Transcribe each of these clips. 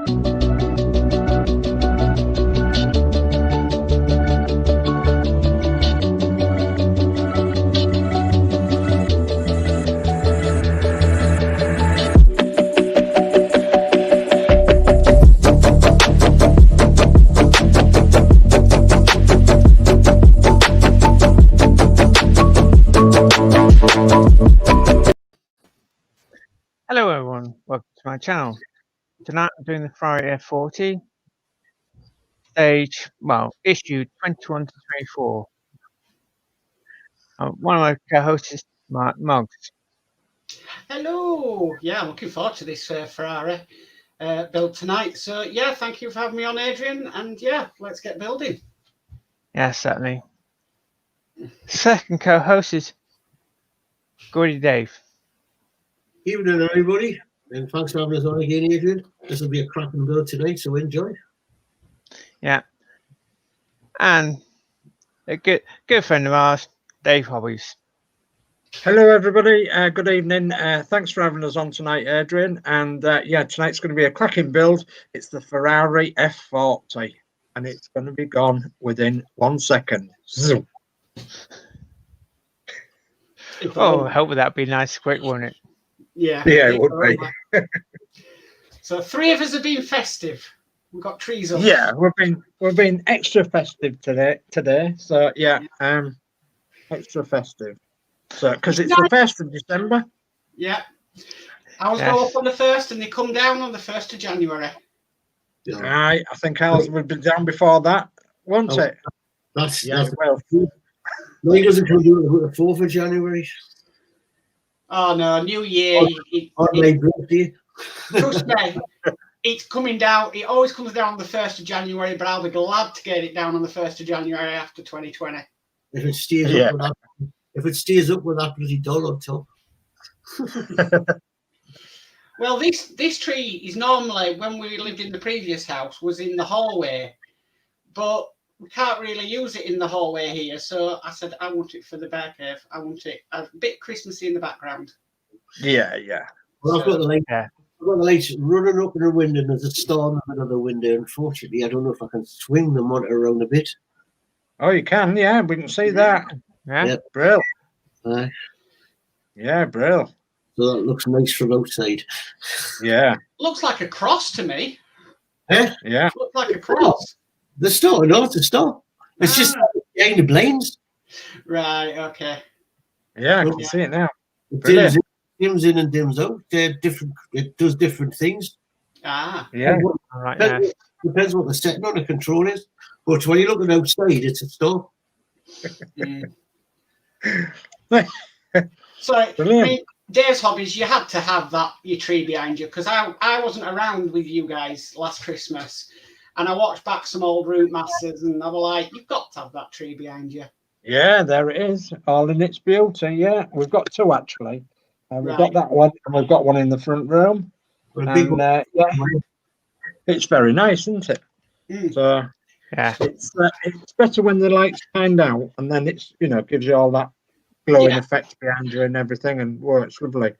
Hello everyone, welcome to my channel. Tonight I'm doing the Ferrari F40 stage, issue 21 to 24. One of my co-hosts is Modz. Hello, yeah, I'm looking forward to this Ferrari build tonight. So yeah, thank you for having me on, Adrian, and yeah, let's get building. Yeah, certainly. Second co-host is Geordie Dave. Evening everybody, and thanks for having us on again, Adrian. This will be a cracking build tonight, so enjoy. Yeah. And a good friend of ours, Dave Hobbies. Hello everybody, good evening. Thanks for having us on tonight, Adrian. And yeah, tonight's going to be a cracking build. It's the Ferrari F40 and it's going to be gone within 1 second. Zoom. Oh, I hope that'd be nice, quick, wouldn't it? Yeah, it would be. So 3 of us have been festive. We've got trees up. Yeah, we've been extra festive today. So yeah, extra festive. So because it's the 1st of December. Yeah, ours go up on the 1st and they come down on the 1st of January. Yeah. I think ours would be down before that, won't it? That's well. Mine doesn't come down until the 4th of January. Oh no, New Year. My birthday. Trust me, it's coming down. It always comes down on the 1st of January, but I'll be glad to get it down on the 1st of January after 2020. If it stays up with that, with that bloody doll on top. Well, this tree is normally, when we lived in the previous house, was in the hallway, but we can't really use it in the hallway here. So I said, I want it for the bear cave. I want it a bit Christmassy in the background. Yeah. Well, I've got the lights running up in the window, and there's a star in another window. Unfortunately, I don't know if I can swing the monitor around a bit. Oh, you can, yeah. We can see that. Yeah, Brill. Yeah, brill. So that looks nice from outside. Yeah. Looks like a cross to me. Yeah. Looks like a cross. The star, no, it's a star. It's just behind the blinds. Right, okay. Yeah, I can see it now. It dims in and dims out. They're different. It does different things. Ah. Yeah. Depends what the setting on the control is. But when you're looking outside, it's a star. So, I mean, Dave's Hobbies, you had to have your tree behind you, because I wasn't around with you guys last Christmas, and I watched back some old Route Masters, and I was like, you've got to have that tree behind you. Yeah, there it is, all in its beauty. Yeah, we've got 2 actually. We've got that one, and we've got one in the front room. And yeah, it's very nice, isn't it? So yeah, it's better when the lights shine out, and then it's gives you all that glowing effect behind you and everything, and it's lovely.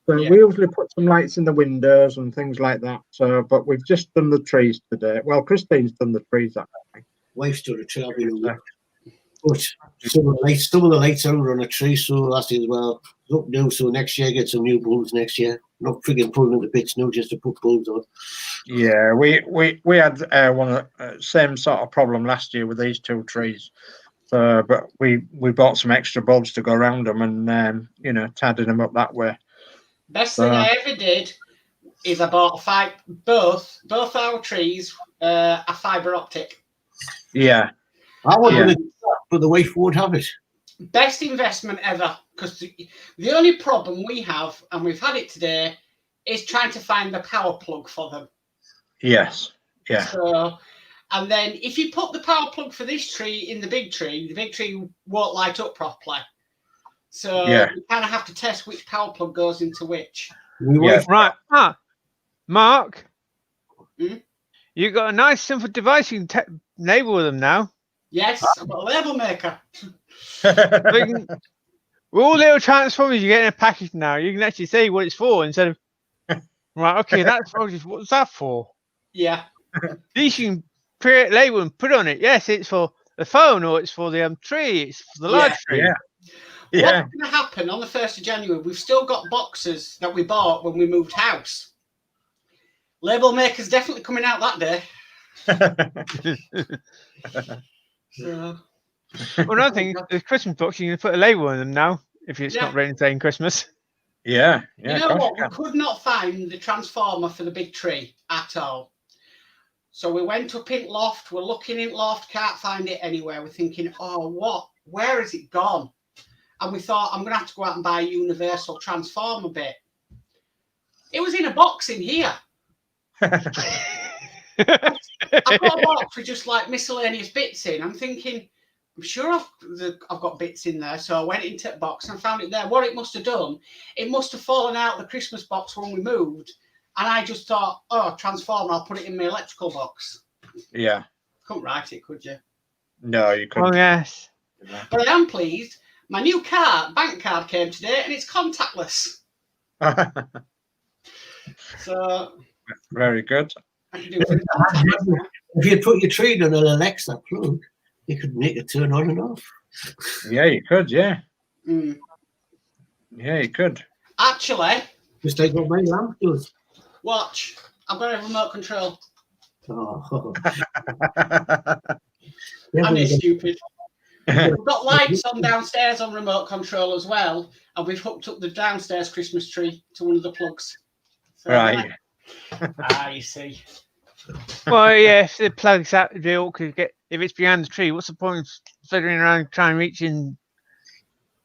So we usually put some lights in the windows and things like that. So, but we've just done the trees today. Well, Christine's done the trees. Wife's done a tree. But some of the lights are on a tree, so that's it as well. It's up new, so next year get some new bulbs next year. Not frigging pulling into bits now just to put bulbs on. Yeah, we had one same sort of problem last year with these 2 trees. So, but we bought some extra bulbs to go around them, and tidied them up that way. Best thing I ever did is I bought both our trees a fibre optic. Yeah. I want it, but the wife won't have it. Best investment ever, because the only problem we have, and we've had it today, is trying to find the power plug for them. Yes. Yeah. So, and then if you put the power plug for this tree in the big tree won't light up properly. So you kind of have to test which power plug goes into which. Right. Mark, you got a nice simple device you can enable with them now. Yes, I've got a label maker. With all little transformers you get in a package now, you can actually see what it's for instead of right. Okay, that's what's that for? Yeah. You can create a label and put on it. Yes, it's for the phone, or it's for the tree. It's for the large tree. Yeah. What's going to happen on the 1st of January? We've still got boxes that we bought when we moved house. Label maker's definitely coming out that day. So. Well, another thing, the Christmas box, you can put a label on them now if it's not written saying Christmas. Yeah. You know what? We could not find the transformer for the big tree at all. So we went up in loft. We're looking in loft, can't find it anywhere. We're thinking, oh, what? Where has it gone? And we thought, I'm going to have to go out and buy a universal transformer bit. It was in a box in here. I've got a box with just like miscellaneous bits in. I'm thinking, I'm sure I've got bits in there. So I went into the box and found it there. What it must have done, it must have fallen out of the Christmas box when we moved. And I just thought, oh, transformer, I'll put it in my electrical box. Yeah. Couldn't write it, could you? No, you couldn't. Oh, yes. But I am pleased. My new bank card came today and it's contactless. So very good. I can do it. If you put your tree on an Alexa plug, you could make it turn on and off. Yeah, you could, yeah. Mm. Yeah, you could. Actually, just like what my lamp does. Watch. I've got a remote control. Oh. I'm stupid. We've got lights on downstairs on remote control as well, and we've hooked up the downstairs Christmas tree to one of the plugs. So, right. You see. Well, yeah, if the plug's out the deal, could get if it's behind the tree, what's the point of fiddling around trying to reach in?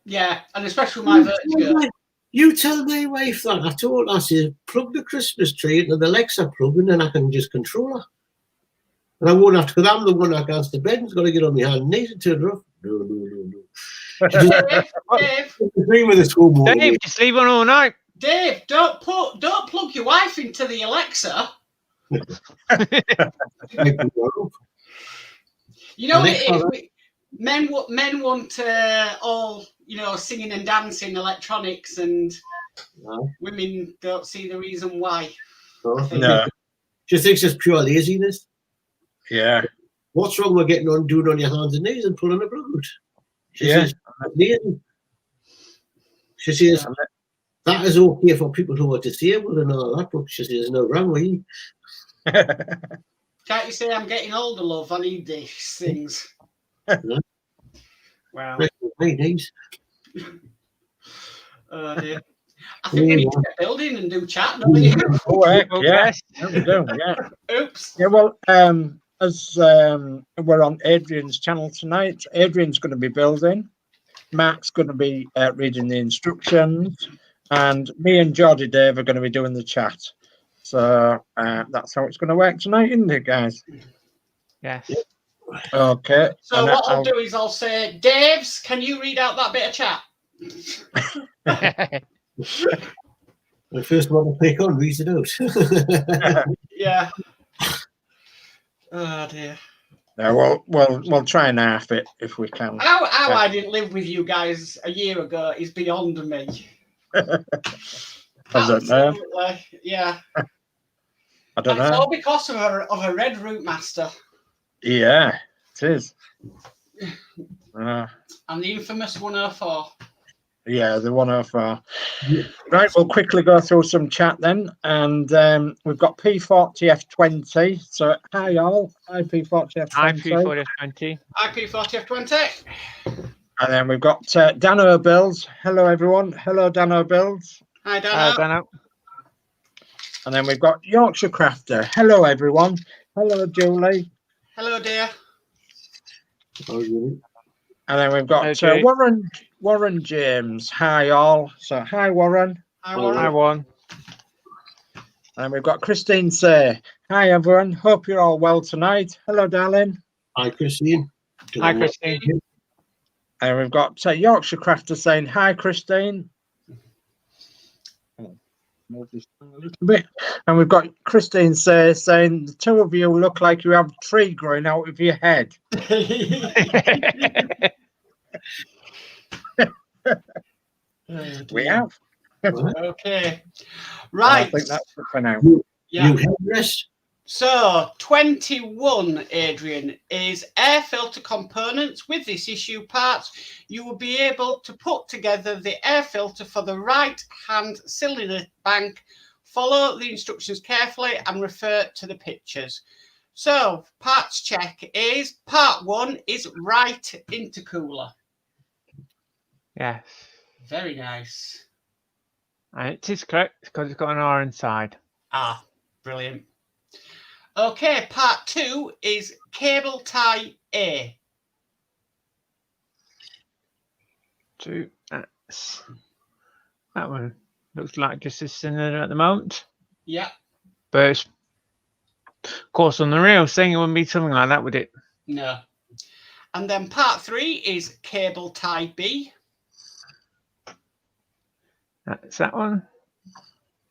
Yeah, and especially with my Vertigo. You tell my wife that. I told her, I said, plug the Christmas tree into the Alexa plug and then I can just control her. And I won't have to, because I'm the one that goes to bed and's got to get on my hand and knees and turn her off. No. Dave, agree with this whole morning. Dave, just leave on all night. Dave, don't plug your wife into the Alexa. You know what it is? Men want all, singing and dancing electronics, and women don't see the reason why. No. She thinks it's pure laziness. Yeah. What's wrong with doing on your hands and knees and pulling a plug out? She says, lazy. She says, that is okay for people who are disabled and all that, but she says, no, wrong with you. Can't you say I'm getting older, love? I need these things. Wow. My knees. Oh, dear. I think we need to get building and do chat, don't we? Yeah, we do, yeah. Oops. Yeah, well, as we're on Adrian's channel tonight, Adrian's going to be building, Mark's going to be reading the instructions, and me and Geordie Dave are going to be doing the chat. So that's how it's going to work tonight, isn't it, guys? Yes. Okay. So what I'll do is I'll say, Daves, can you read out that bit of chat? The first one to pick on reads it out. Yeah. Oh dear. Yeah, we'll try and half it if we can. How I didn't live with you guys a year ago is beyond me. I don't know. Yeah. I don't know. It's all because of a red route master. Yeah, it is. And the infamous 104. Yeah, the 104. Right, we'll quickly go through some chat then. And we've got P40F20. So, hi, all. Hi, P40F20. Hi, P40F20. Hi, P40F20. And then we've got Dano Builds. Hello, everyone. Hello, Dano Builds. Hi, Dano. Hi, Dano. And then we've got Yorkshire Crafter. Hello, everyone. Hello, Julie. Hello, dear. And then we've got Okay. Warren James. Hi, all. So, hi, Warren. Hi, Warren. Hi, Warren. And we've got Christine say, hi, everyone. Hope you're all well tonight. Hello, darling. Hi, Christine. Hi, Christine. And we've got Yorkshire Crafter saying, hi, Christine. Move this down a little bit. And we've got Christine saying, the two of you look like you have a tree growing out of your head. We have. Okay. Right. I think that's it for now. Yeah. You headrest? So 21, Adrian, is air filter components. With this issue parts, you will be able to put together the air filter for the right-hand cylinder bank. Follow the instructions carefully and refer to the pictures. So parts check is part 1 is right intercooler. Yes. Very nice. And it is correct because it's got an R inside. Ah, brilliant. Okay, part 2 is cable tie A. 2. That's that one. Looks like just a cylinder at the moment. Yeah. But it's, of course, on the real thing, it wouldn't be something like that, would it? No. And then part 3 is cable tie B. That's that one.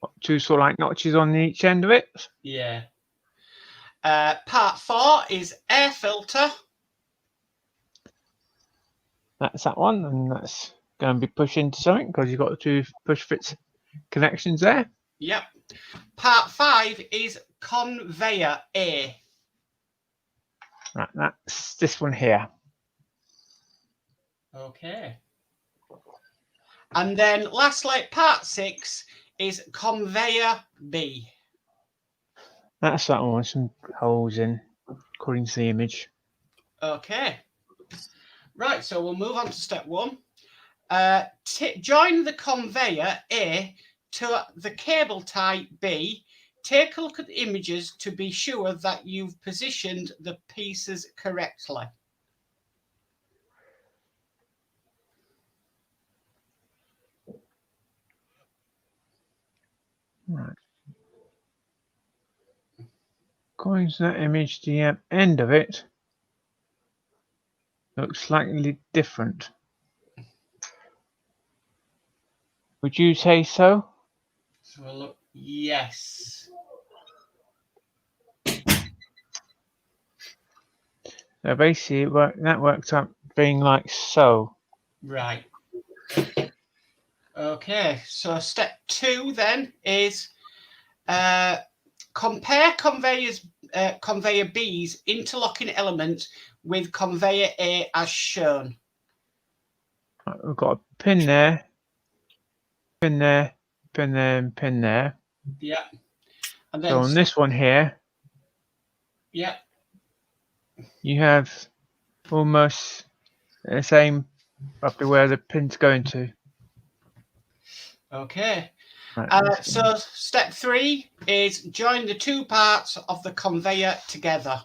Got 2 sort of like notches on each end of it. Yeah. Part 4 is air filter. That's that one, and that's going to be pushed into something because you've got the 2 push fits connections there. Yep. Part 5 is conveyor A. Right, that's this one here. Okay. And then lastly, part 6 is conveyor B. That's that one with some holes in, according to the image. Okay. Right, so we'll move on to step 1. Join the conveyor A to the cable tie B. Take a look at the images to be sure that you've positioned the pieces correctly. Right. According to that image, the end of it looks slightly different. Would you say so? So we'll look. Yes. So basically, that works out being like so. Right. Okay, so step 2 then is compare conveyor B's interlocking elements with conveyor A as shown. Right, we've got a pin there, pin there, pin there, and pin there. Yeah. And then So on this one here, yeah. you have almost the same roughly where the pin's going to. Okay. Right, So step 3 is join the 2 parts of the conveyor together.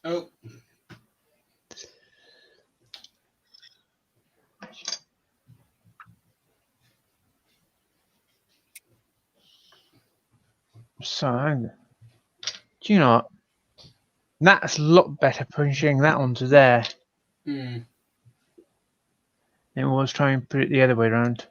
Oh. so do you know what? That's a lot better pushing that onto there. Hmm. It was trying to put it the other way around.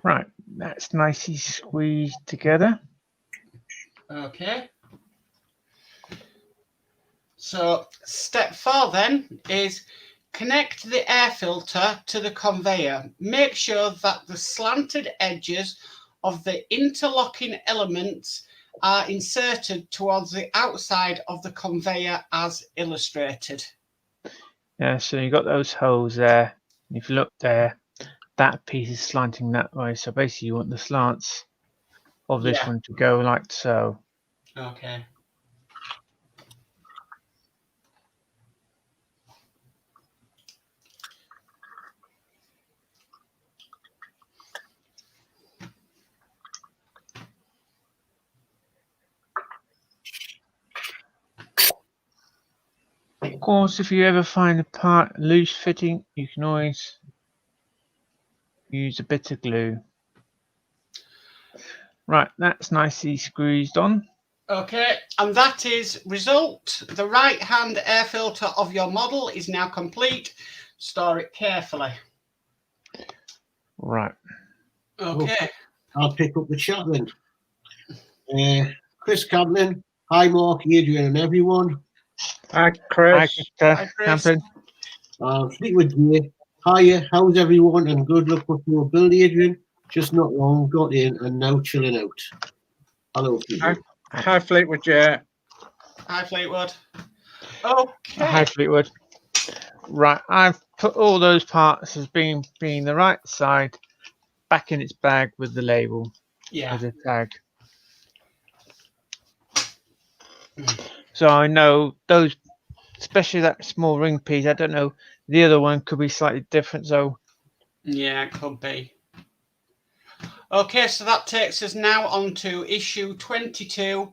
Right, that's nicely squeezed together. Okay. So step 4 then is connect the air filter to the conveyor. Make sure that the slanted edges of the interlocking elements are inserted towards the outside of the conveyor as illustrated. Yeah, so you got those holes there. If you look there, that piece is slanting that way. So basically you want the slants of this one to go like so. Okay. Of course, if you ever find a part loose fitting, you can always use a bit of glue. Right, that's nicely squeezed on. Okay, and that is result. The right-hand air filter of your model is now complete. Store it carefully. Right. Okay. I'll pick up the chat then. Chris Camlin, hi Mark, Adrian and everyone. Hi, Hi, Chris. Hi, Chris. Camden. Fleetwood Jay, hiya, how's everyone and good luck with your build, Adrian. Just not long, got in and now chilling out. Hello, Fleetwood. Hi, Fleetwood Jay. Hi, Fleetwood. Okay. Hi, Fleetwood. Right, I've put all those parts as being the right side back in its bag with the label, Yeah. with the tag. So I know those, especially that small ring piece. I don't know. The other one could be slightly different. So Yeah, it could be. Okay, so that takes us now on to issue 22,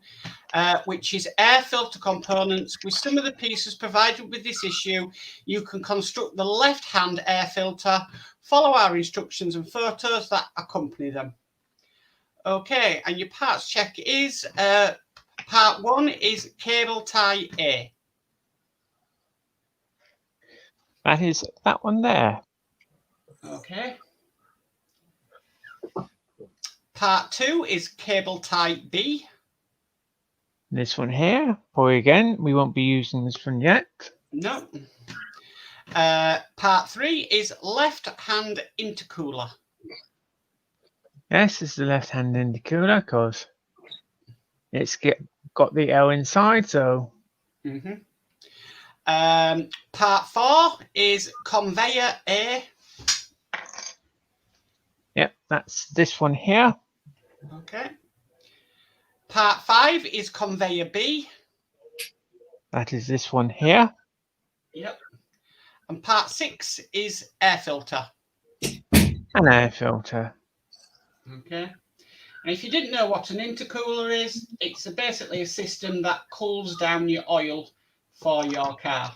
which is air filter components. With some of the pieces provided with this issue, you can construct the left-hand air filter. Follow our instructions and photos that accompany them. Okay, and your parts check is part 1 is cable tie A. that is that one there. Okay. Part 2 is cable tie B. This one here. Probably again, we won't be using this one yet. No. Part 3 is left-hand intercooler. Yes, this is the left-hand intercooler because it's got the L inside. So Part 4 is conveyor A. yep, that's this one here. Okay. Part 5 is conveyor B. That is this one here. Yep. And part 6 is air filter. An air filter. Okay. And if you didn't know what an intercooler is, it's basically a system that cools down your oil for your car.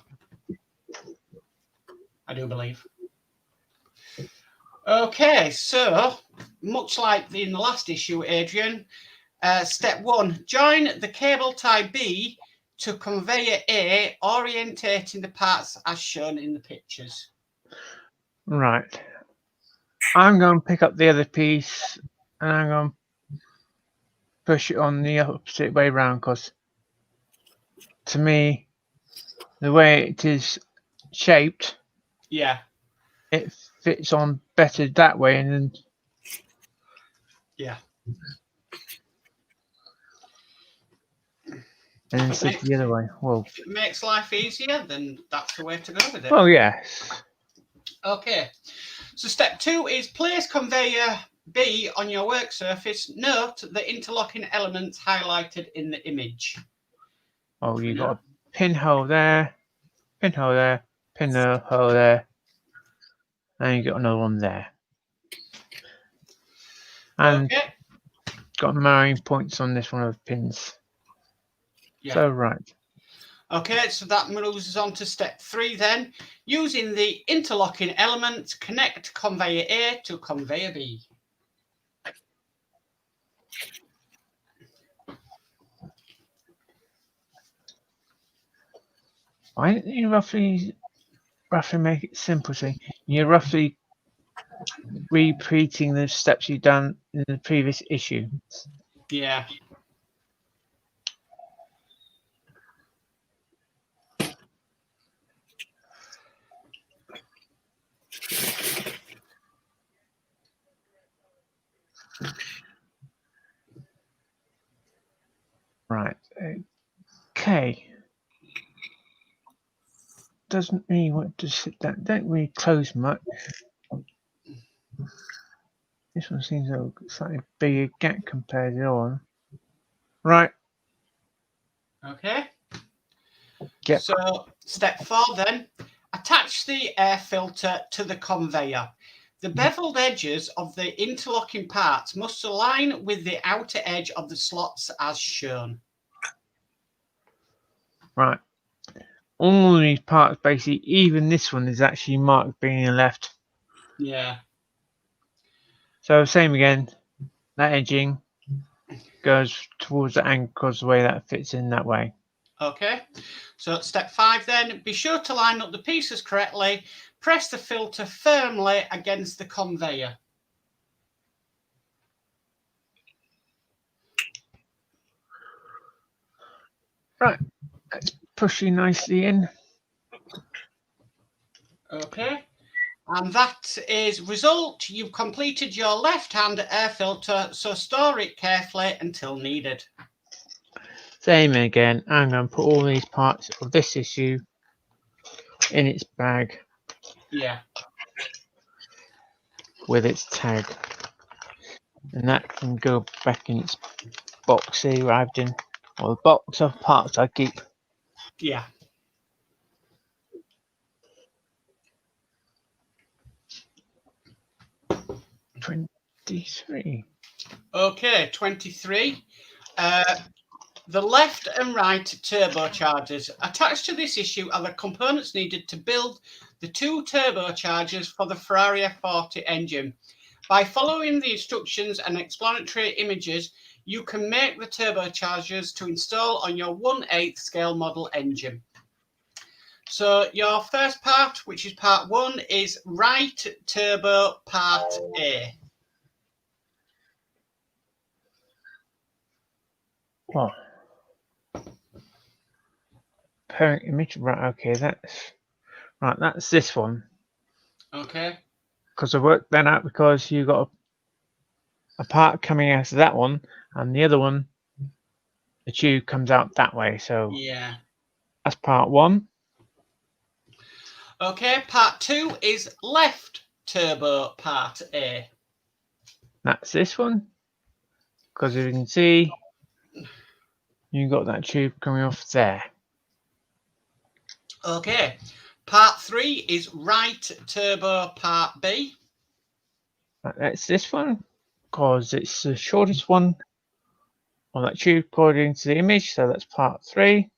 I do believe. Okay, so much like in the last issue, Adrian, step 1, join the cable tie B to conveyor A, orientating the parts as shown in the pictures. Right. I'm going to pick up the other piece and I'm going to push it on the opposite way round because to me, the way it is shaped, Yeah. it fits on better that way. And then Yeah. and instead the other way. Well, if it makes life easier, then that's the way to go with it. well, yes. Okay. So step 2 is place conveyor B on your work surface. Note the interlocking elements highlighted in the image. Oh, you got a pinhole there, pinhole there, pinhole there, and you got another one there. And okay. got marrying points on this one of the pins. Yeah. So right. Okay, so that moves us on to step 3 then. Using the interlocking elements, connect conveyor A to conveyor B. Why don't you roughly make it simple? So you're roughly repeating the steps you've done in the previous issue. Yeah. Right. Okay. Doesn't really want to sit down. Don't really close much. This one seems a slightly bigger gap compared to the other one. Right. Okay. Yep. So step 4 then, attach the air filter to the conveyor. The beveled edges of the interlocking parts must align with the outer edge of the slots as shown. Right. All these parts, basically, even this one is actually marked being left. Yeah. So same again. That edging goes towards the anchors the way that fits in that way. Okay. So step 5 then, be sure to line up the pieces correctly. Press the filter firmly against the conveyor. Right, let's push you nicely in. Okay. And that is result. You've completed your left-hand air filter, so store it carefully until needed. Same again. I'm going to put all these parts of this issue in its bag Yeah. with its tag. And that can go back in its box he arrived in, or the box of parts I keep. Yeah. $23. Okay, 23. The left and right turbochargers. Attached to this issue are the components needed to build the two turbochargers for the Ferrari F40 engine. By following the instructions and explanatory images, you can make the turbochargers to install on your 1/8 scale model engine. So your first part, which is part 1, is right turbo part A. Oh. Parent image, right, okay, that's this one. Okay. Because I worked that out because you got a part coming out of that one, and the other one, the tube comes out that way, so Yeah. that's part 1. Okay, part 2 is left turbo part A. That's this one, because as you can see, you got that tube coming off there. Okay, part 3 is right turbo part B. That's this one, because it's the shortest one on that tube according to the image, so that's part 3.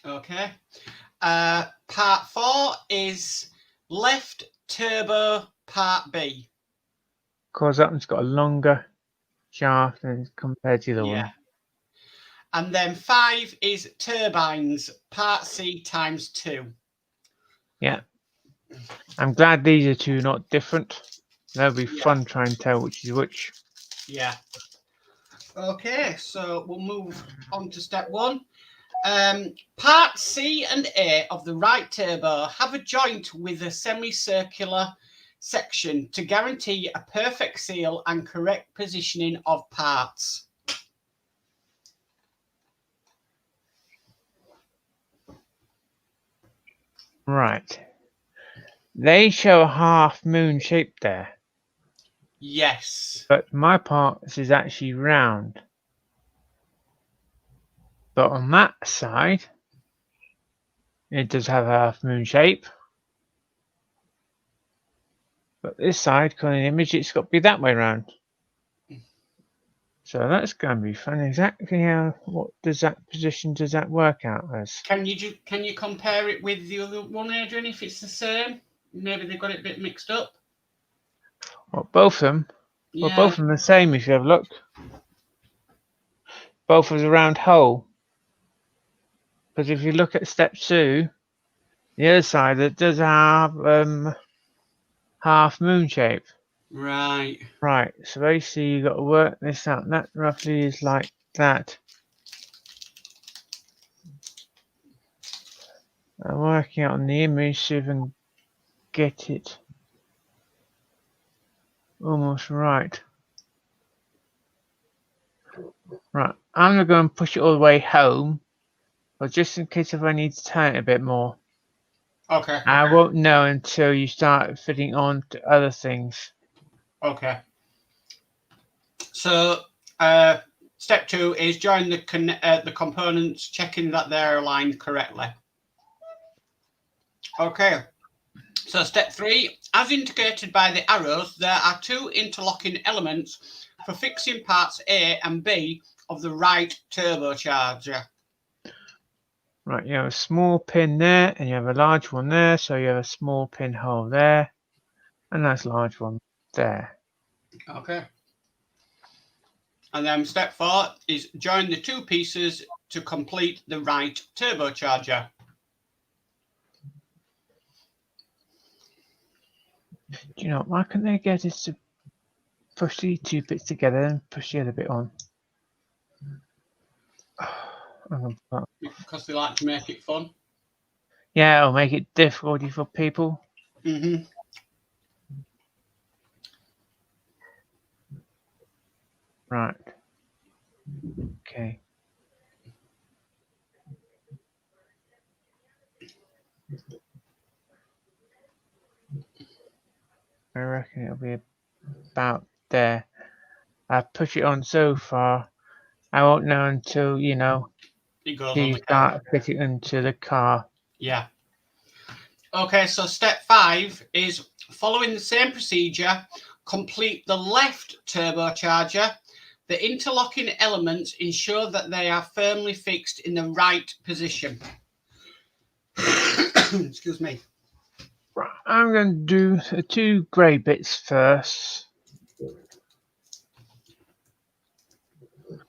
Okay, part 4 is left turbo part B. Because that one's got a longer shaft than compared to the other Yeah. one. And then 5 is turbines part C times 2. Yeah. I'm glad these are two not different. That'll be fun trying to tell which is which. Yeah. Okay, so we'll move on to step 1. Part C and A of the right turbo have a joint with a semicircular section to guarantee a perfect seal and correct positioning of parts. Right. They show a half moon shape there, Yes. but my part is actually round. But on that side, it does have a half moon shape. But this side, according to the image, it's got to be that way round. So that's going to be fun. Exactly how, what does that position, does that work out as? Can you compare it with the other one, Adrian, if it's the same? Maybe they got it a bit mixed up. Well, both of them. Yeah. Well, both of them are the same if you have a look. Both of a round hole. Because if you look at step 2, the other side, it does have half moon shape. Right. Right, so basically you've got to work this out. And that roughly is like that. I'm working out on the image, see if I can get it almost right. Right, I'm going to go and push it all the way home, but just in case if I need to turn it a bit more. Okay. I won't know until you start fitting on to other things. Okay. So, step 2 is join the components, checking that they're aligned correctly. Okay. So, step 3, as indicated by the arrows, there are 2 interlocking elements for fixing parts A and B of the right turbocharger. Right, you have a small pin there, and you have a large one there, so you have a small pinhole there, and that's a large one there. Okay. And then step 4 is join the 2 pieces to complete the right turbocharger. Do you know, why can't they get us to push these 2 bits together and push the other bit on? because they like to make it fun. Yeah, it'll make it difficult for people. Mm-hmm. Right. Okay. I reckon it'll be about there. I've pushed it on so far. I won't know until, you know, It goes you on the car. start fitting into the car. Yeah. Okay, so step 5 is following the same procedure, complete the left turbocharger. The interlocking elements ensure that they are firmly fixed in the right position. Excuse me. Right, I'm going to do the 2 grey bits first.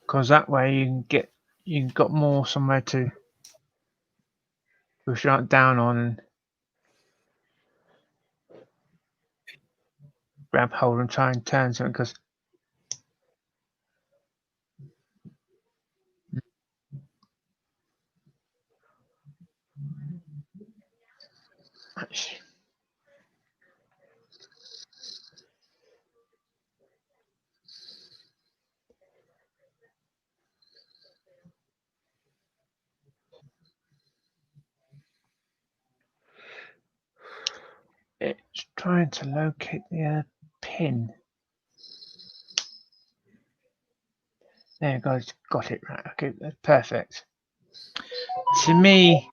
Because that way you've got more somewhere to push it down on and grab hold and try and turn something, because it's trying to locate the pin. There you go, it's got it right. Okay, that's perfect. To me,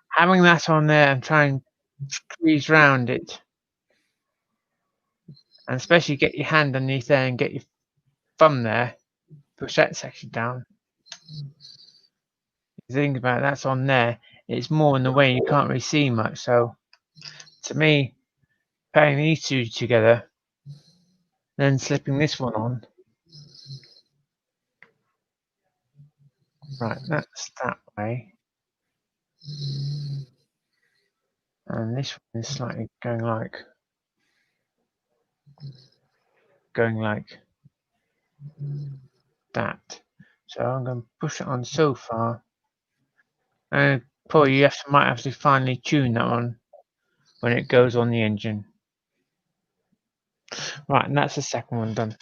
having that on there and trying to squeeze round it, and especially get your hand underneath there and get your thumb there, push that section down. You think about it, that's on there, it's more in the way, you can't really see much. So to me, pairing these 2 together, then slipping this one on. Right, that's that way. And this one is slightly going like that. So I'm going to push it on so far. And probably might have to finally tune that one when it goes on the engine. Right, and that's the second one done.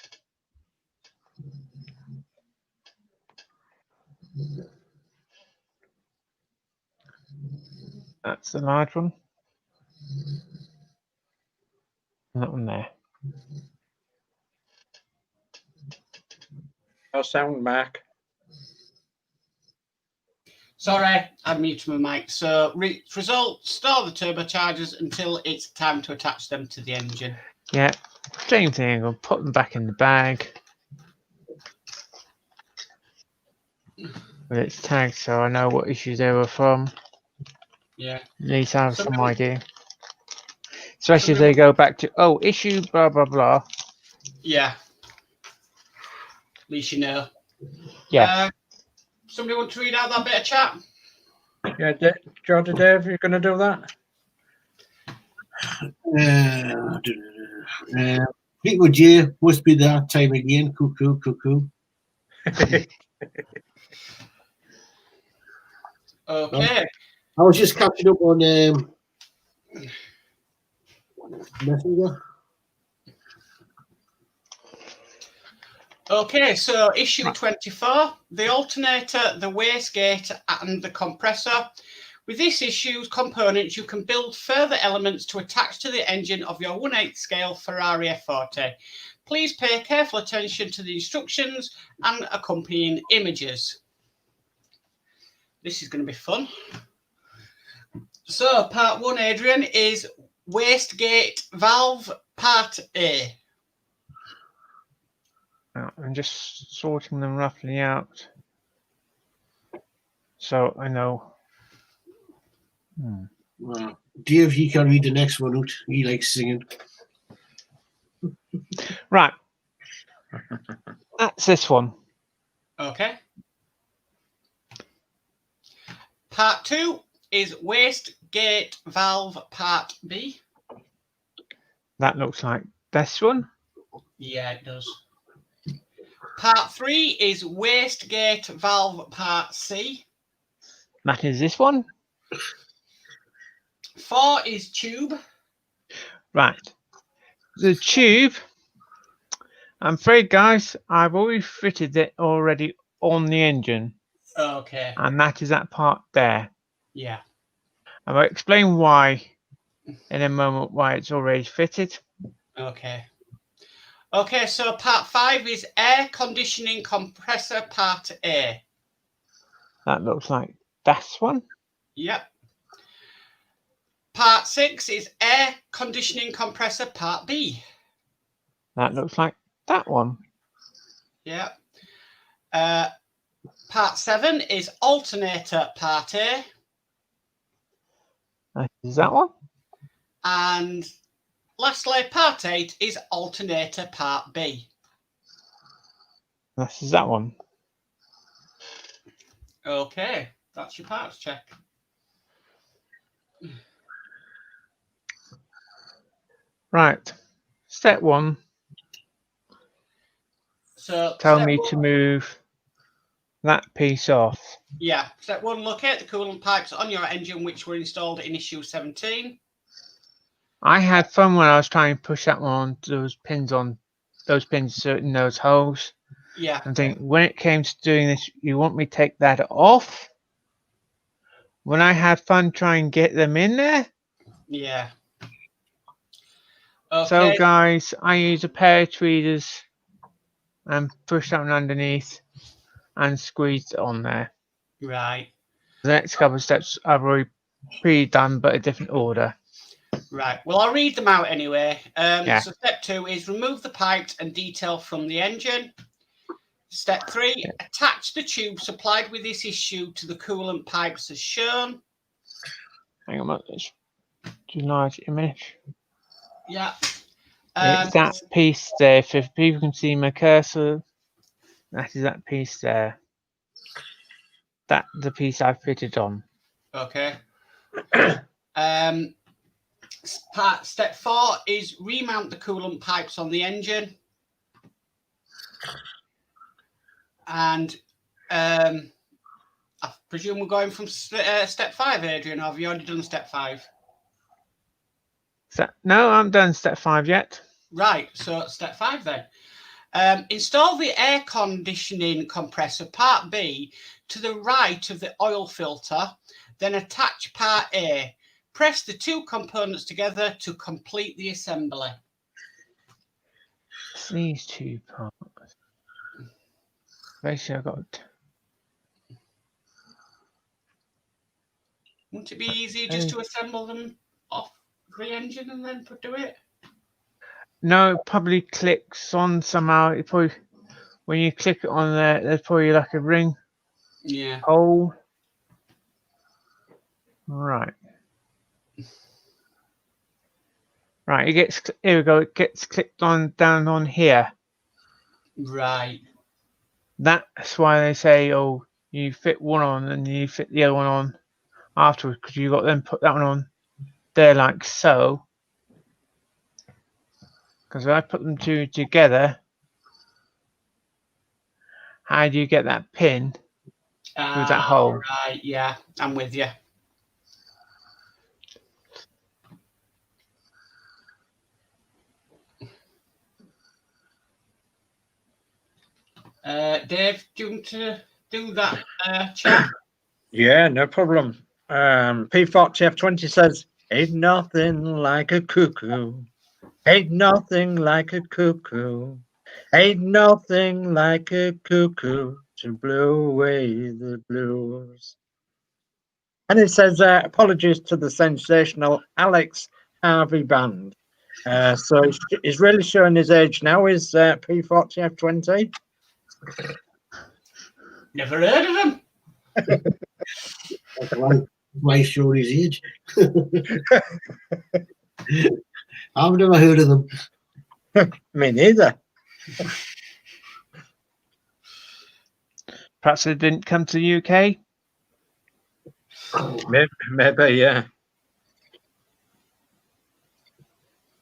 That's the large one. And that one there. No sound, Mark. Sorry, I muted my mic. So, result, store the turbochargers until it's time to attach them to the engine. Yeah, same thing. I'm going to put them back in the bag. With its tagged, so I know what issues they were from. Yeah. At least I have some idea. Somebody Especially if they go back to, issue, blah, blah, blah. Yeah. At least you know. Yeah. Somebody want to read out that bit of chat? Yeah, Geordie Dave, you're going to do that? Fleetwood J must be that time again. Cuckoo, cuckoo. Okay. I was just catching up on Messenger. Okay, so issue 24, the alternator, the wastegate and the compressor. With this issue's components, you can build further elements to attach to the engine of your 1/8 scale Ferrari F40. Please pay careful attention to the instructions and accompanying images. This is going to be fun. So, part 1, Adrian, is wastegate valve, part A. I'm just sorting them roughly out. So I know. Well, Dave, he can read the next one out. He likes singing. Right. That's this one. Okay. Part 2 is wastegate valve, part B. That looks like this one. Yeah, it does. Part 3 is wastegate valve part C. That is this one. 4 is tube. Right. The tube, I'm afraid, guys, I've already fitted it already on the engine, Okay. and that is that part there. Yeah. I will explain why in a moment, why it's already fitted. Okay. Okay, so part 5 is air conditioning compressor part A. That looks like this one. Yep. Part 6 is air conditioning compressor part B. That looks like that one. Yep. Part 7 is alternator part A. That is that one. And lastly, part 8 is alternator part B. That is that one. Okay, that's your parts check. Right. Step 1. So Tell step me one, to move that piece off. Yeah, step 1, locate the coolant pipes on your engine which were installed in issue 17. I had fun when I was trying to push that one on those pins in those holes. Yeah. I think when it came to doing this, you want me to take that off? When I had fun trying to get them in there? Yeah. Okay. So guys, I use a pair of tweezers and push that one underneath and squeeze it on there. Right. The next couple of steps I've already pre-done, but a different order. Right. Well, I'll read them out anyway. Yeah. So step 2 is remove the pipes and detail from the engine. Step 3, attach the tube supplied with this issue to the coolant pipes as shown. Hang on, let's do a large image. Yeah. It's that piece there. If people can see my cursor, that is that piece there. That's the piece I fitted on. Okay. Step 4 is remount the coolant pipes on the engine. And I presume we're going from step 5, Adrian, or have you already done step 5? No, I haven't done step 5 yet. Right, so step 5 then. Install the air conditioning compressor part B to the right of the oil filter, then attach part A. Press the two components together to complete the assembly. It's these two parts. Basically, I've got. Wouldn't it be easier just to assemble them off the engine and then do it? No, it probably clicks on somehow. It probably, when you click it on there, there's probably like a ring. Yeah. Hole. Right. Right. It gets. Here we go. It gets clicked on down on here. Right. That's why they say, "Oh, you fit one on and you fit the other one on afterwards," because you got them put that one on there like so. Because if I put them two together, how do you get that pin through that hole? Right, yeah, I'm with you. Dave, do you want to do that chat? Yeah, no problem. P40 F20 says, ain't nothing like a cuckoo. Ain't nothing like a cuckoo. Ain't nothing like a cuckoo to blow away the blues. And it says, apologies to the sensational Alex Harvey Band. So he's really showing his age now, is P40 F20. Never heard of him. That's why he's showing his age. I've never heard of them. Me neither. Perhaps they didn't come to the UK. Maybe, yeah.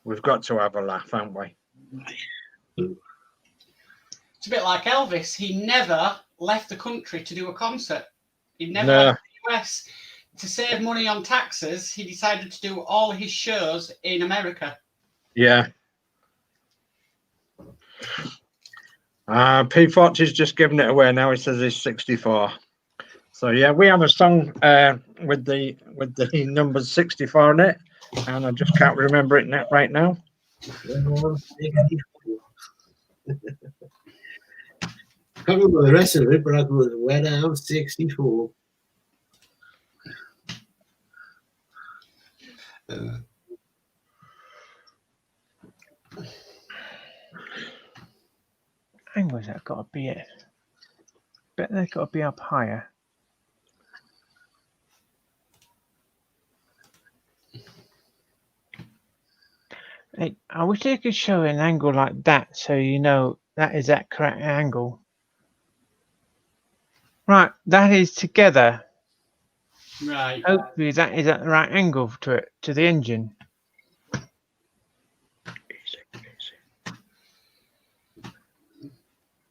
We've got to have a laugh, haven't we? It's a bit like Elvis. He never left the country to do a concert. He never No. left the US. To save money on taxes, he decided to do all his shows in America. Yeah. P40's just giving it away now. He says he's 64. So yeah, we have a song with the number 64 in it, and I just can't remember it right now. I can't remember the rest of it, but I go when I'm 64. Angles that got to be it. Bet they've got to be up higher. Hey, I wish they could show an angle like that so you know that is that correct angle. Right, that is together. Right. Hopefully that is at the right angle to it, to the engine.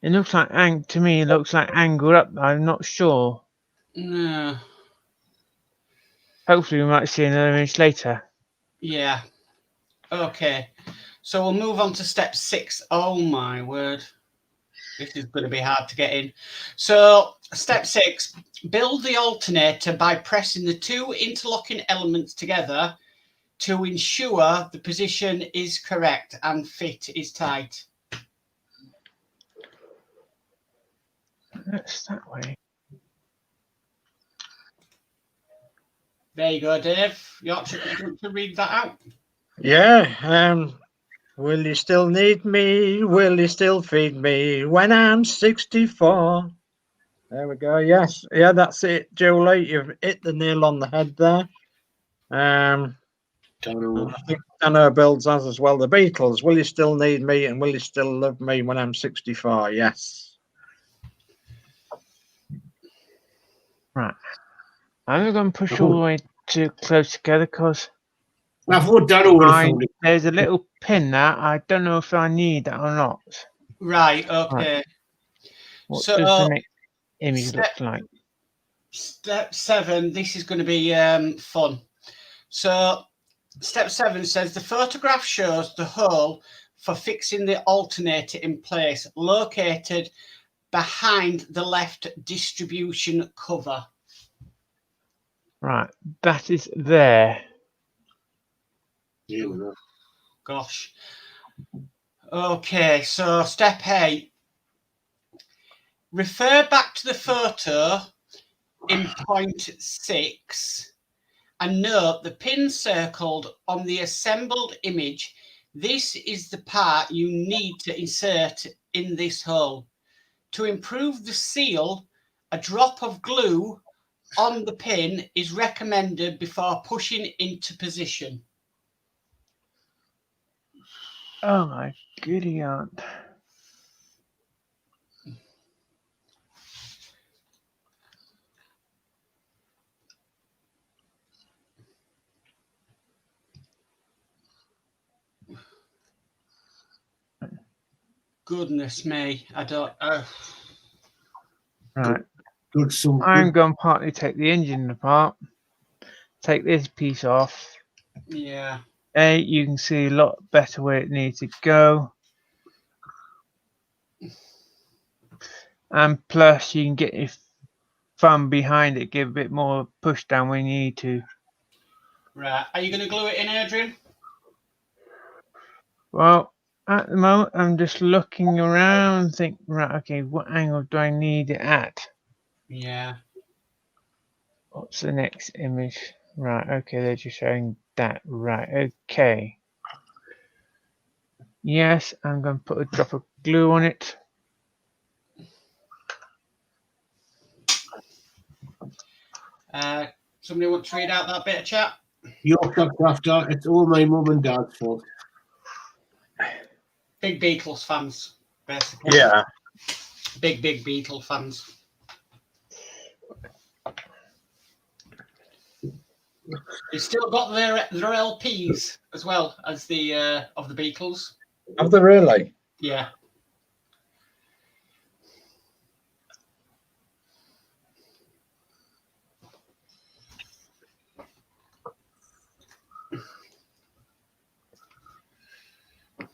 It looks like to me it looks like angled up. I'm not sure. No. Hopefully we might see another image later. Yeah. Okay. So we'll move on to step 6. Oh my word. This is going to be hard to get in. So step 6, build the alternator by pressing the 2 interlocking elements together to ensure the position is correct and fit is tight. That's that way. There you go, Dave. You want to read that out? Yeah. Will you still need me? Will you still feed me when I'm 64? There we go. Yes. Yeah, that's it, Julie. You've hit the nail on the head there. I think Dano builds as well. The Beatles. Will you still need me? And will you still love me when I'm 64? Yes. Right. I'm going to push all the way too close together because I thought Dano would have found it. there's a little pin there. I don't know if I need that or not. Right. Okay. What So, does the next image look like? Step 7. This is going to be fun. So step 7 says the photograph shows the hole for fixing the alternator in place, located behind the left distribution cover. Right, that is there. Yeah, we know. Gosh. Okay, so step 8. Refer back to the photo in point 6 and note the pin circled on the assembled image. This is the part you need to insert in this hole. To improve the seal, a drop of glue on the pin is recommended before pushing into position. Oh my goody aunt. Goodness me, I don't. Right, Good, some I'm good. going to partly take the engine apart. Take this piece off. Yeah. You can see a lot better where it needs to go. And plus you can get your thumb behind it, give a bit more push down when you need to. Right. Are you going to glue it in, Adrian? Well, at the moment I'm just looking around, think, right, okay, what angle do I need it at? Yeah. What's the next image? Right, okay, they're just showing that. Right, okay. Yes, I'm going to put a drop of glue on it. Somebody want to read out that bit of chat? Yorkshire Crafter, it's all my mum and dad's fault. Big Beatles fans, basically. Yeah. Big Beatles fans. They've still got their LPs as well as the of the Beatles. Have they really? Yeah.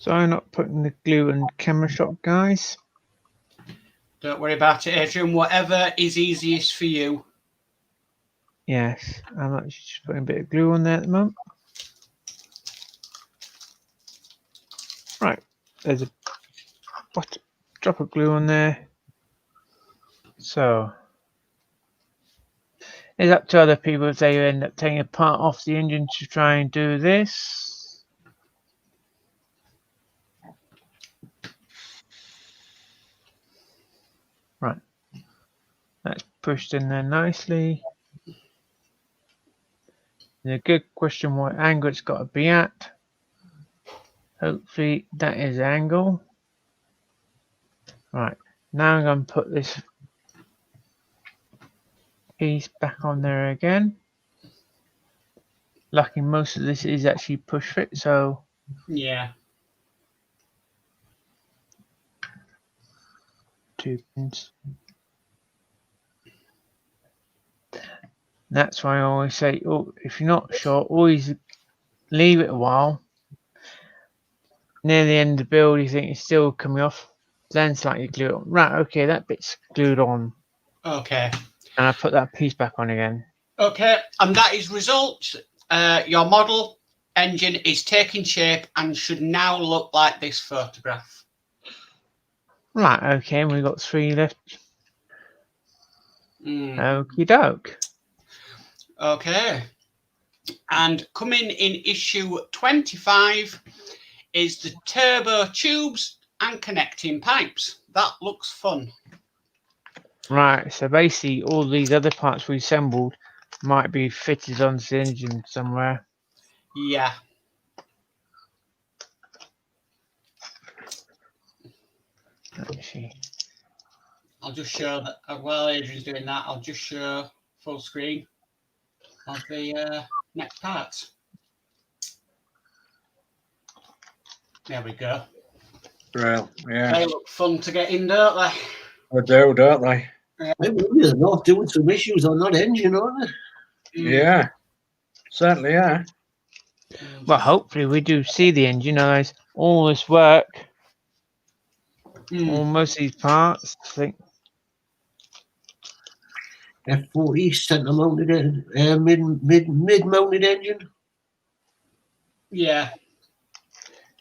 So I'm not putting the glue and camera shot, guys. Don't worry about it, Adrian. Whatever is easiest for you. Yes, I'm actually just putting a bit of glue on there at the moment. Right, there's a drop of glue on there. So it's up to other people if they end up taking a part off the engine to try and do this. Right, that's pushed in there nicely. And a good question what angle it's got to be at. Hopefully that is angle. Right, now I'm going to put this piece back on there again. Lucky most of this is actually push fit, so Yeah. 2 pins. That's why I always say, oh, if you're not sure, always leave it a while. Near the end of the build, you think it's still coming off, then slightly glue it on. Right, okay, that bit's glued on. Okay. And I put that piece back on again. Okay, and that is results. Your model engine is taking shape and should now look like this photograph. Right, okay, and we've got 3 left. Mm. Okie doke. Okay. And coming in issue 25 is the turbo tubes and connecting pipes. That looks fun. Right, so basically all these other parts we assembled might be fitted onto the engine somewhere. Yeah. Actually, I'll just show that while Adrian's doing that, I'll just show full screen of the next parts. There we go. Well, yeah, They look fun to get in, don't they? they do, don't they? They're not doing some issues on that engine, aren't they? Yeah, certainly, yeah. well, hopefully we do see the engine. Otherwise, all this work, all most of these parts, I think. F40 centre mounted, mid mounted engine. Yeah.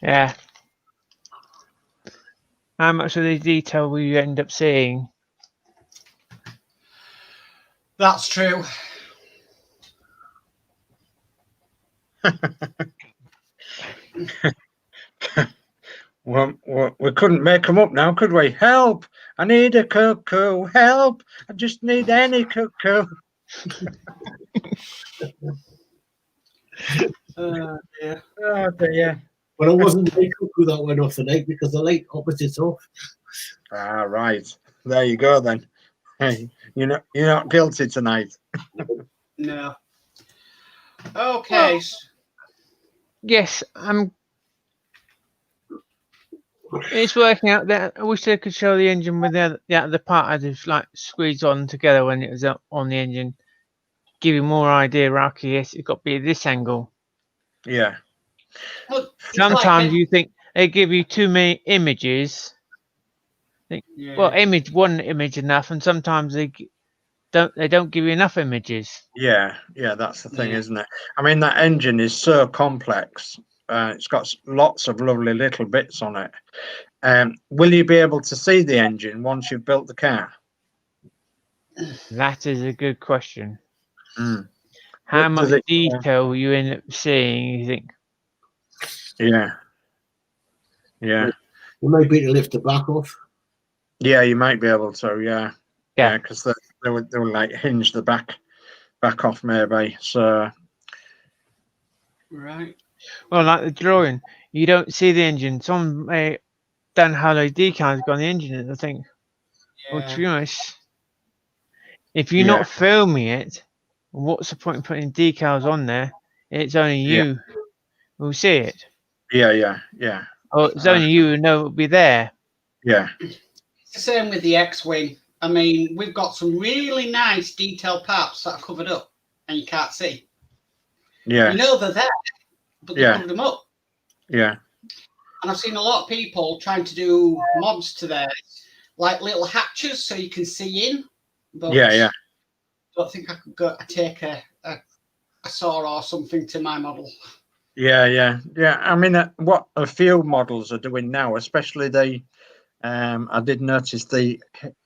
Yeah. How much of the detail will you end up seeing? That's true. Well, we couldn't make them up now, could we? Help! I need a cuckoo. Help! I just need any cuckoo. Yeah. Oh dear. But it wasn't the cuckoo that went off the night because the light opposite's off. Ah, right. There you go then. Hey, you're not guilty tonight. No. Okay. Yes, it's working out there. I wish I could show the engine with the other part I just like squeezed on together when it was up on the engine. Give you more idea, okay, yes, it's got to be at this angle. Yeah. Well, Sometimes you think they give you too many images. yeah. Well, one image enough, and sometimes they don't give you enough images. Yeah, that's the thing, Yeah. isn't it? I mean, that engine is so complex. It's got lots of lovely little bits on it. Will you be able to see the engine once you've built the car? That is a good question. Mm. How Does much it, detail will you end up seeing, you think? Yeah. You might be able to lift the back off. Yeah, you might be able to. Yeah. Yeah. Because they would like hinge the back off maybe. So. Right. Well, like the drawing, you don't see the engine. Someone may done how those decals go on the engine, and I think, well, to be honest, if you're not filming it, what's the point in putting decals on there? It's only you who see it. Yeah. Or it's only you who know it'll be there. Yeah. It's the same with the X-Wing. I mean, we've got some really nice detailed parts that are covered up and you can't see. Yeah. You know they're there, but they covered them up. Yeah. And I've seen a lot of people trying to do mods to theirs, like little hatches so you can see in. But Yeah. I don't think I could take a saw or something to my model. Yeah. I mean, what a few models are doing now, especially the, I did notice the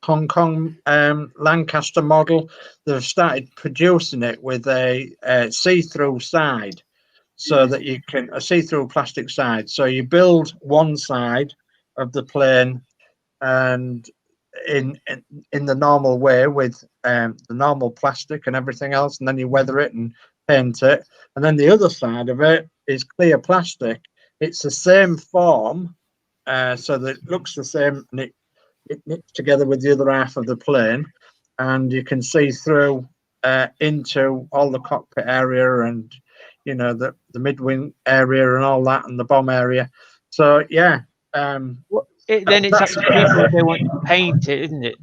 Hong Kong Lancaster model. They've started producing it with a see-through side, so that you can a see-through plastic side. So you build one side of the plane, and in the normal way with the normal plastic and everything else, and then you weather it and paint it, and then the other side of it is clear plastic. It's the same form, so that it looks the same, and it knits together with the other half of the plane, and you can see through into all the cockpit area, and the mid-wing area and all that, and the bomb area. So yeah, then it's up to people if they want to paint it, isn't it?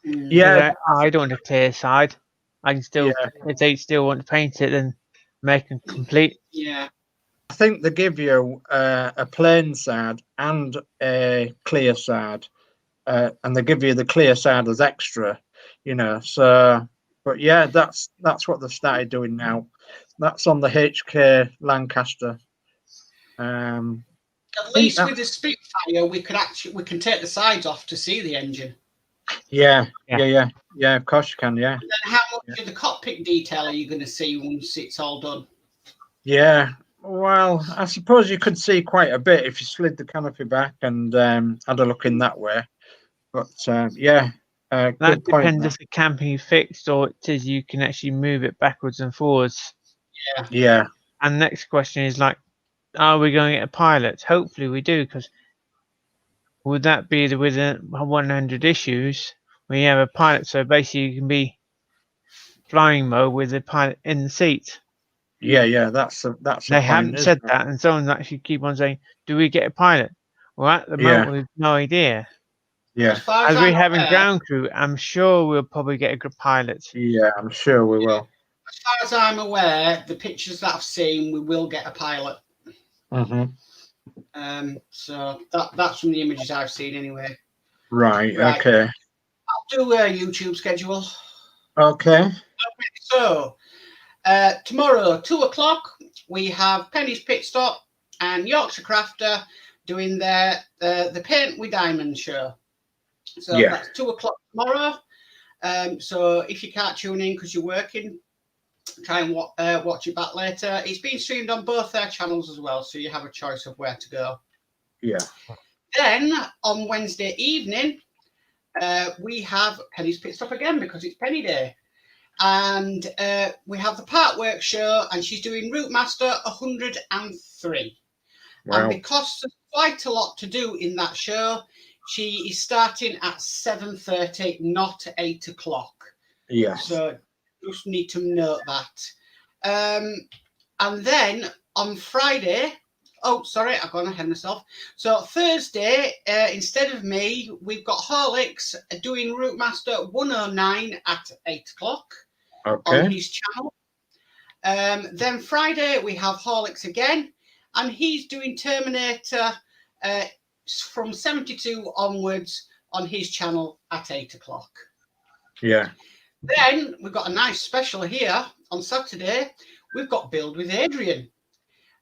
Yeah, I don't want a clear side. I can still, if they still want to paint it, then make them complete. Yeah. I think they give you a plain side and a clear side, and they give you the clear side as extra, So, but yeah, that's what they've started doing now. That's on the HK Lancaster. At least with the Spitfire, we can take the sides off to see the engine. Yeah. Of course you can. Yeah. And then how much of the cockpit detail are you going to see once it's all done? Yeah. Well, I suppose you could see quite a bit if you slid the canopy back and had a look in that way. But yeah, that good point, depends if the camping is fixed or it is you can actually move it backwards and forwards. Yeah. And the next question is like, are we going to get a pilot? Hopefully we do, because would that be within 100 issues when you have a pilot? So basically you can be flying mode with the pilot in the seat. Yeah. That's they haven't said that, and someone's actually keep on saying, "Do we get a pilot?" Well, at the moment we've no idea. Yeah. As we have in ground crew, I'm sure we'll probably get a pilot. Yeah, I'm sure we will. As far as I'm aware, the pictures that I've seen, we will get a pilot. So that's from the images I've seen anyway. Right. Okay. I'll do a YouTube schedule. Okay. So tomorrow, 2:00, we have Penny's Pit Stop and Yorkshire Crafter doing the Paint with Diamond show. So that's 2:00 tomorrow. So if you can't tune in because you're working, try and watch it back later. It's being streamed on both their channels as well, so you have a choice of where to go. Yeah. Then on Wednesday evening, we have Penny's Pit Stop again because it's Penny Day. And we have the Parkwork show, and she's doing Route Master 103. Wow. And because there's quite a lot to do in that show, she is starting at 7:30, not 8:00. Yeah. So just need to note that. And then on Friday, I've gone ahead of myself. So Thursday, instead of me, we've got Horlicks doing Route Master 109 at 8:00 on his channel. Then Friday, we have Horlicks again, and he's doing Terminator from 72 onwards on his channel at 8:00. Yeah. Then we've got a nice special here on Saturday. We've got Build with Adrian.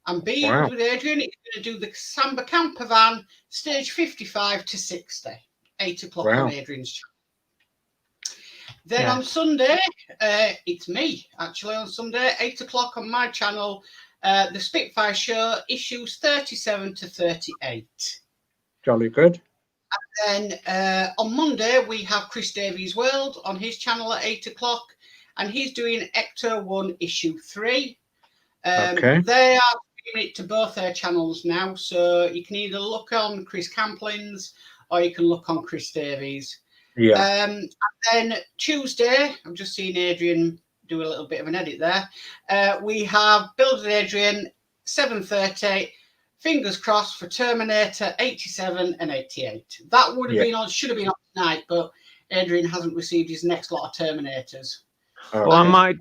And Build with Adrian is going to do the Samba Camper Van stage 55 to 60, 8:00 on Adrian's channel. Then on Sunday, it's me, actually, on Sunday, 8:00 on my channel, the Spitfire show, issues 37 to 38. Jolly good. And then on Monday, we have Chris Davies' World on his channel at 8:00, and he's doing Ecto 1 issue 3. They are streaming it to both their channels now, so you can either look on Chris Camplin's or you can look on Chris Davies. Yeah. And then Tuesday, I'm just seeing Adrian do a little bit of an edit there. We have Build with Adrian 7:30. Fingers crossed for Terminator 87 and 88. That would have been on, should have been on tonight, but Adrian hasn't received his next lot of Terminators. Well, I might,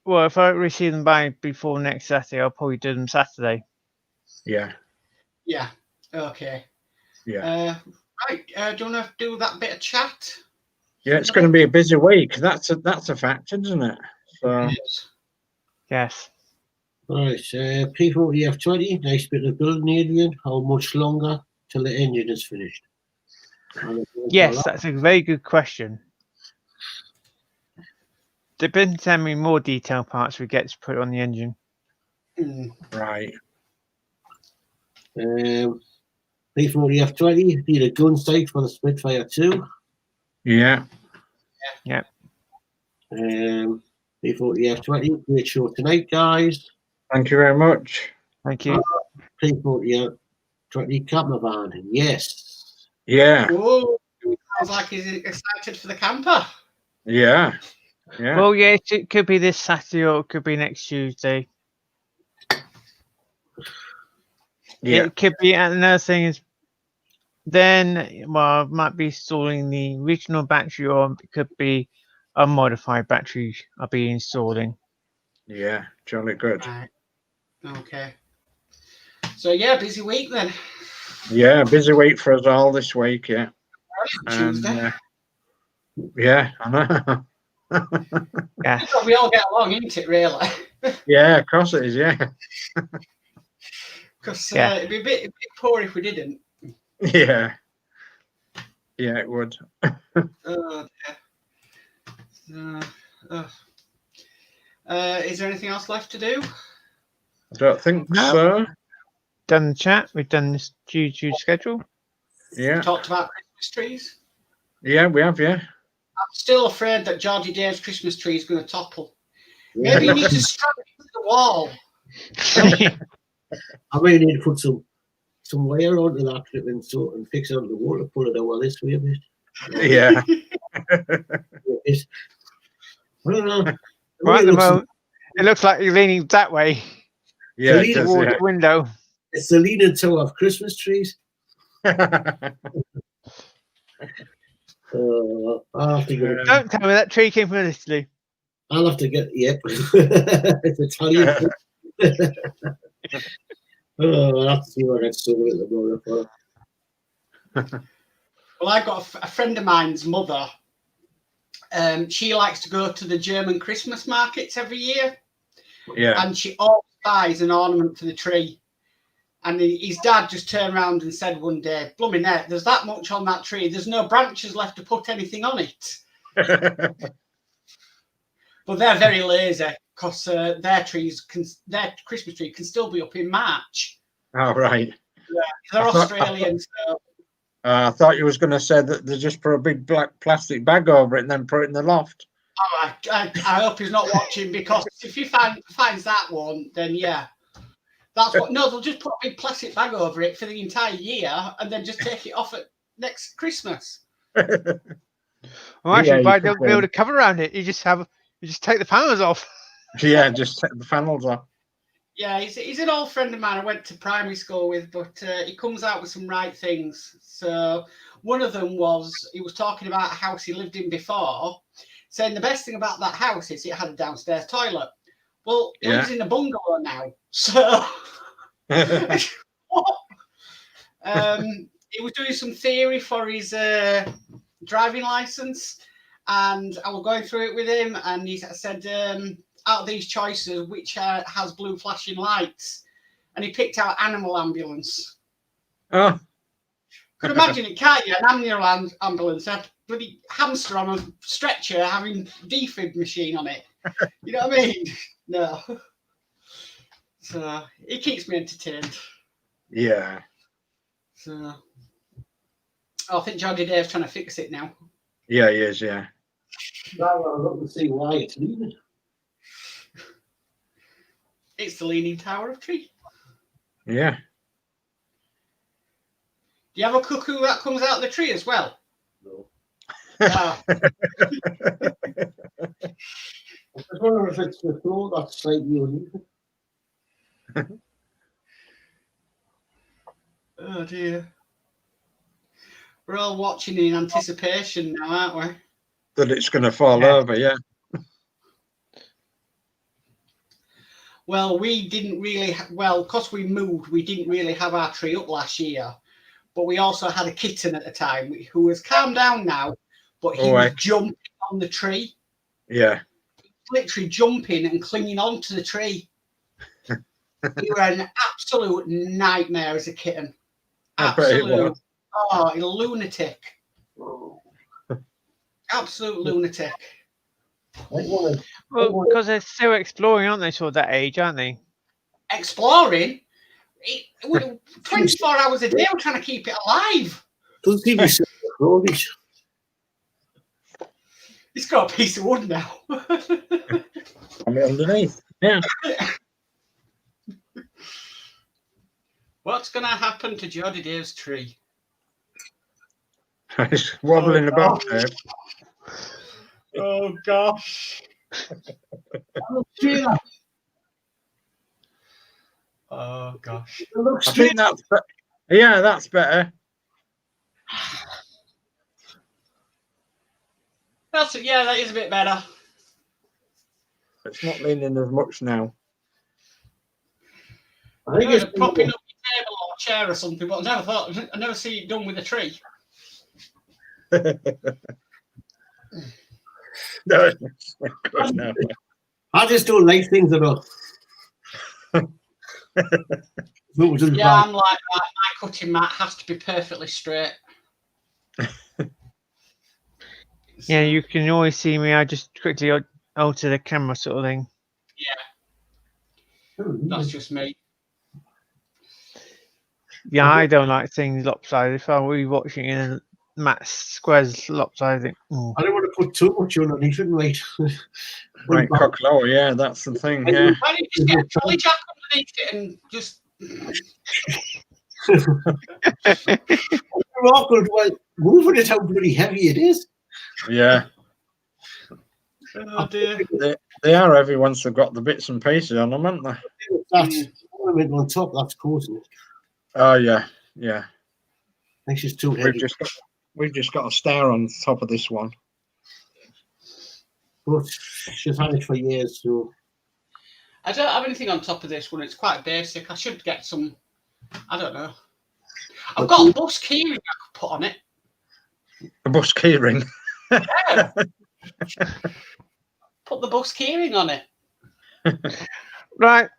if I receive them before next Saturday, I'll probably do them Saturday. Yeah. Yeah. Okay. Yeah. Right. Do you want to do that bit of chat? Yeah, it's going to be a busy week. That's a fact, isn't it? So Yes. Right, P40 F20, nice bit of building, Adrian. How much longer till the engine is finished? Yes, that's a very good question. Depends how many more detailed parts we get to put on the engine. right. P40 F20, need a gun sight for the Spitfire 2. Yeah. Yep. P40 F20, great show tonight, guys. Thank you very much. Thank you. P40 F20 camper van, yes. Yeah. Oh, sounds like he's excited for the camper. Yeah. Yeah. Well, yeah, it could be this Saturday or it could be next Tuesday. Yeah. It could be, and another thing is, then, well, I might be installing the original battery, or it could be a modified battery I'll be installing. Yeah. Jolly good. Right. Okay. So yeah, busy week then. Yeah. Busy week for us all this week. Yeah. Tuesday. Yeah. I know. Yes. We all get along, isn't it? Really. Yeah. Of course it is. Yeah. Because Yeah. it'd be a bit poor if we didn't. Yeah. Yeah. It would. Is there anything else left to do? I don't think No. so. Done the chat. We've done this YouTube schedule. Yeah. Talked about Christmas trees. Yeah. We have. Yeah. I'm still afraid that Geordie Dave's Christmas tree is going to topple. Yeah. Maybe you need to strap it to the wall. I may need to put some wire onto that clip and fix it onto the wall to pull it out this way a bit. Yeah. I don't know. Right at the moment, it looks like you're leaning that way Yeah. It does, towards yeah. the window. It's the leaning tower of Christmas trees. I'll have to get Don't tell me that tree came from Italy. I'll have to get it's Italian. I'll have to see what that's doing at the moment for. Well, I've got a friend of mine's mother. She likes to go to the German Christmas markets every year. Yeah. And she always buys an ornament for the tree. And his dad just turned around and said one day, "Blooming heck, there's that much on that tree. There's no branches left to put anything on it." But they're very lazy because their Christmas tree can still be up in March. Oh, right. They're Australian, so I thought you was going to say that they just put a big black plastic bag over it and then put it in the loft. oh, I hope he's not watching, because if he finds that one, then yeah. That's what. No, they'll just put a big plastic bag over it for the entire year and then just take it off at next Christmas. Well, actually, you why could don't do. build a cover around it? You just take the panels off. Yeah, just take the panels off. Yeah, he's an old friend of mine I went to primary school with, but he comes out with some right things. So one of them was, he was talking about a house he lived in before, saying the best thing about that house is it had a downstairs toilet. Well, he lives in a bungalow now, so what? He was doing some theory for his driving license, and I was going through it with him, and he said, out of these choices, which has blue flashing lights? And he picked out animal ambulance. Oh. Could imagine it, can't you? An animal ambulance, a bloody hamster on a stretcher having defib machine on it. You know what I mean? No. So it keeps me entertained. Yeah. So I think Geordie Dave's trying to fix it now. Yeah, he is, yeah. Now I'll look and see why it's leaving. It's the Leaning Tower of Tree. Yeah. Do you have a cuckoo that comes out of the tree as well? No. Ah. I was wondering if it's the floor that's slightly uneven. Oh dear. We're all watching in anticipation now, aren't we? That it's going to fall Yeah. over, yeah. Well, we didn't really, because we moved, we didn't really have our tree up last year. but we also had a kitten at the time who has calmed down now, but he Oh, was heck. jumping on the tree, Yeah. literally jumping and clinging onto the tree. He was an absolute nightmare as a kitten. I bet it Absolute, was. oh, a lunatic. Absolute lunatic. Well, because they're still exploring, aren't they? Toward that age, aren't they? Exploring. 24 hours a day, we're trying to keep it alive. Doesn't even say rubbish. It's got a piece of wood now. I mean, underneath. Yeah. What's going to happen to Geordie Dave's tree? It's wobbling about there. Oh, gosh. Oh, gosh. I think that's yeah, that's better. Yeah, that is a bit better. It's not leaning as much now. I think it's Propping up your table or chair or something, but I never see it done with a tree. No, it's not good now. I just don't like things about. Yeah, I'm like that. My cutting mat has to be perfectly straight. Yeah, you can always see me. I just quickly alter the camera, sort of thing. That's just me. Yeah, I don't like things lopsided. If I were watching in Matt Square's lopsided, I think, I don't want to put too much underneath it, right? Right, cock lower, yeah, that's the thing, yeah. Why don't you just get a trolley jack underneath it and just... Awkward. Well, moving it, how bloody heavy it is. Yeah. Oh, dear. They are heavy once they've got the bits and pieces on them, aren't they? That's ornament on top. That's causing it. Oh, yeah, yeah. Makes it too heavy. We've just got a star on top of this one. But she's had it for years, so. I don't have anything on top of this one. It's quite basic. I should get some... I don't know. I've got a bus keyring I could put on it. A bus keyring? Yeah. Put the bus keyring on it. right.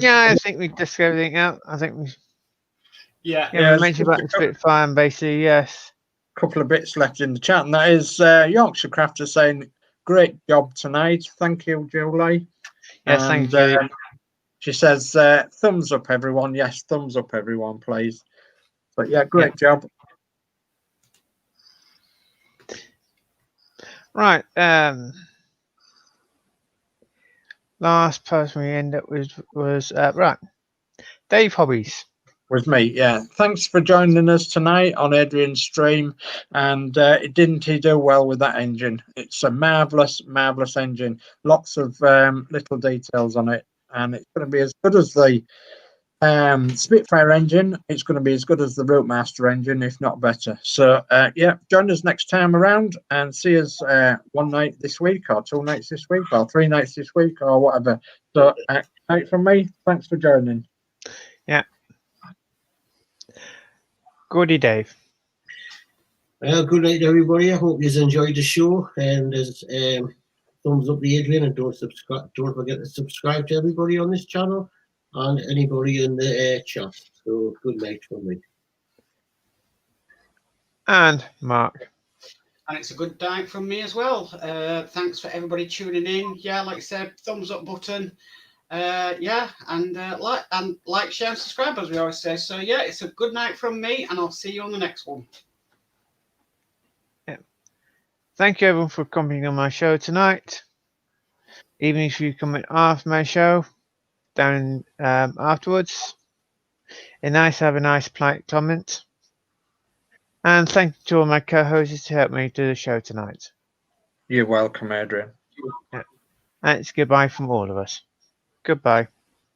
Yeah, I think we discussed everything out. I think we. Yeah. Yeah, we mentioned about the Spitfire and basically, yes. Couple of bits left in the chat, and that is Yorkshire Crafter saying, "Great job tonight, thank you, Julie." Yes, and, thank you. She says, "Thumbs up, everyone." Yes, thumbs up, everyone, please. But yeah, great job. Right. Last person we end up with was right. Dave Hobbies. With me, yeah. Thanks for joining us tonight on Adrian's stream. And didn't he do well with that engine? It's a marvelous engine. Lots of little details on it, and it's going to be as good as the Spitfire engine. It's going to be as good as the Routemaster engine, if not better. So yeah, join us next time around and see us one night this week, or 2 nights this week, or 3 nights this week, or whatever. So night from me. Thanks for joining. Yeah. Geordie Dave. Well, good night, everybody. I hope you enjoyed the show, and thumbs up to Adrian, and don't forget to subscribe to everybody on this channel and anybody in the chat. So good night from me. And Mark. And it's a good night from me as well. Thanks for everybody tuning in. Yeah, like I said, thumbs up button. Yeah, and like, share, and subscribe, as we always say. So yeah, it's a good night from me, and I'll see you on the next one. Yeah. Thank you everyone for commenting on my show tonight. Even if you comment after my show, down afterwards, it's nice to have a nice polite comment. And thank you to all my co-hosts to help me do the show tonight. You're welcome, Adrian. Yeah. And it's goodbye from all of us. Goodbye.